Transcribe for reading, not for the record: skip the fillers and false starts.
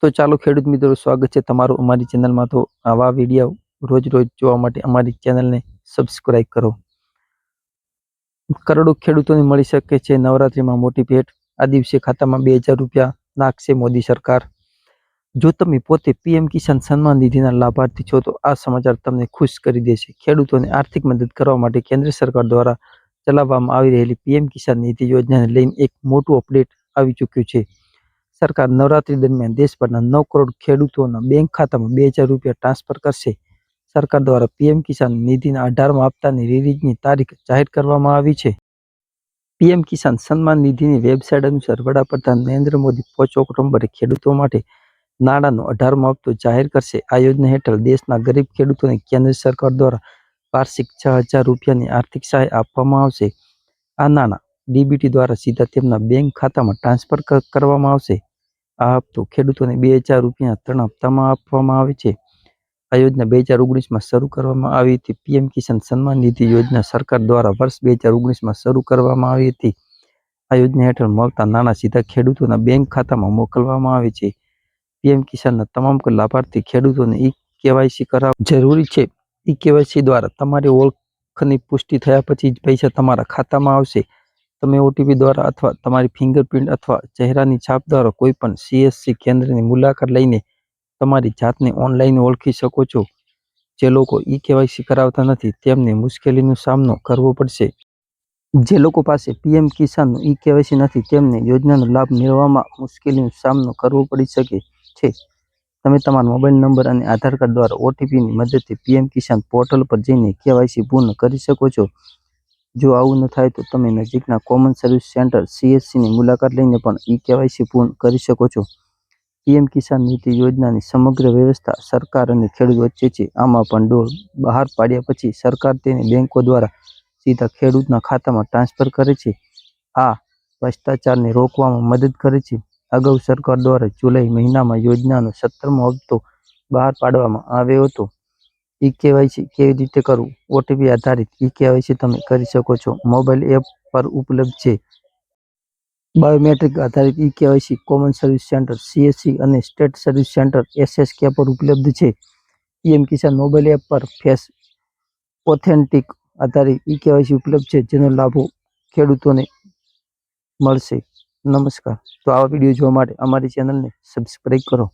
તો ચાલો ખેડૂત મિત્રો, સ્વાગત છે તમારું અમારી ચેનલમાં। તો આવા વિડીયો રોજ રોજ જોવા માટે અમારી ચેનલને સબસ્ક્રાઇબ કરો। કરોડો ખેડૂતોને મળી શકે છે નવરાત્રીમાં મોટી ભેટ। આ દિવસે ખાતામાં 2000 રૂપિયા નાખશે મોદી સરકાર। જો તમે પોતે પીએમ કિસાન સન્માન નિધિના લાભાર્થી છો તો આ સમાચાર તમને ખુશ કરી દેશે। ખેડૂતોને આર્થિક મદદ કરવા માટે કેન્દ્ર સરકાર દ્વારા ચલાવવામાં આવી રહેલી પીએમ કિસાન નિધિ યોજનાને લઈને એક મોટું અપડેટ આવી ચૂક્યું છે। સરકાર નવરાત્રી દરમિયાન દેશભરના 9 કરોડ ખેડૂતોના બેંક ખાતામાં 2000 રૂપિયા ટ્રાન્સફર કરશે। સરકાર દ્વારા પીએમ કિસાન નિધિના 18મા હપ્તાની રિલીઝની તારીખ જાહેર કરવામાં આવી છે। પીએમ કિસાન સન્માન નિધિની વેબસાઇટ અનુસાર વડાપ્રધાન નરેન્દ્ર મોદી 5 ઓક્ટોબરે ખેડૂતો માટે નાણાંનો 18મો હપ્તો જાહેર કરશે। આ યોજના હેઠળ દેશના ગરીબ ખેડૂતોને કેન્દ્ર સરકાર દ્વારા વાર્ષિક 6000 રૂપિયાની આર્થિક સહાય આપવામાં આવશે। આ નાણાં ડીબીટી દ્વારા સીધા તેમના બેંક ખાતામાં ટ્રાન્સફર કરવામાં આવશે। આ હપ્તો ખેડૂતોને 2000 રૂપિયા 3 હપ્તામાં આપવામાં આવે છે। આ યોજના 2019માં શરૂ કરવામાં આવી હતી। પીએમ કિસાન સન્માન નિધિ યોજના સરકાર દ્વારા વર્ષ 2019માં શરૂ કરવામાં આવી હતી। આ યોજના હેઠળ મળતા નાણાં સીધા ખેડૂતોના બેંક ખાતામાં મોકલવામાં આવે છે। પીએમ કિસાનના તમામ લાભાર્થી ખેડૂતોને ઈ-કેવાયસી કરાવવું જરૂરી છે। ઈ-કેવાયસી દ્વારા તમારી ઓળખની પુષ્ટિ થયા પછી જ પૈસા તમારા ખાતામાં આવશે। તમે ઓટીપી દ્વારા અથવા તમારી ફિંગરપ્રિન્ટ અથવા ચહેરાની છાપ દ્વારા કોઈપણ સીએસસી કેન્દ્રની મુલાકાત લઈને તમારી જાતને ઓનલાઈન ઓળખી શકો છો। જે લોકો ઈ-કેવાયસી કરાવતા નથી તેમને મુશ્કેલીનો સામનો કરવો પડશે। જે લોકો પાસે પીએમ કિસાનનું ઈ-કેવાયસી નથી તેમને યોજનાનો લાભ મેળવવામાં મુશ્કેલીનો સામનો કરવો પડી શકે છે। તમે તમારા મોબાઈલ નંબર અને આધાર કાર્ડ દ્વારા ઓટીપીની મદદથી પીએમ કિસાન પોર્ટલ પર જઈને કેવાયસી પૂર્ણ કરી શકો છો। જો આવું ન થાય તો તમે નજીકના કોમન સર્વિસ સેન્ટર સીએસસીની મુલાકાત લઈને પણ ઈ-કેવાયસી પૂર્ણ કરી શકો છો। પીએમ કિસાન નિધિ યોજનાની સમગ્ર વ્યવસ્થા સરકાર અને ખેડૂત વચ્ચે છે। આમાં ભંડોળ બહાર પાડ્યા પછી સરકાર તેને બેંકો દ્વારા સીધા ખેડૂતના ખાતામાં ટ્રાન્સફર કરે છે। આ ભ્રષ્ટાચારને રોકવામાં મદદ કરે છે। અગાઉ સરકાર દ્વારા જુલાઈ મહિનામાં યોજનાનો 17મો હપ્તો બહાર પાડવામાં આવ્યો હતો। ઈ-કેવાયસી કેવી રીતે કરવું? ઓટીપી આધારિત ઈ-કેવાયસી તમે કરી શકો છો। મોબાઈલ એપ પર ઉપલબ્ધ છે। બાયોમેટ્રિક આધારિત ઈ-કેવાયસી કોમન સર્વિસ સેન્ટર સીએસસી અને સ્ટેટ સર્વિસ સેન્ટર એસએસકે પર ઉપલબ્ધ છે। પીએમ કિસાન મોબાઈલ એપ પર ફેસ ઓથેન્ટિક આધારિત ઈ-કેવાયસી ઉપલબ્ધ છે જેનો લાભો ખેડૂતોને મળશે। નમસ્કાર। તો આવા વિડીયો જોવા માટે અમારી ચેનલને સબસ્ક્રાઇબ કરો।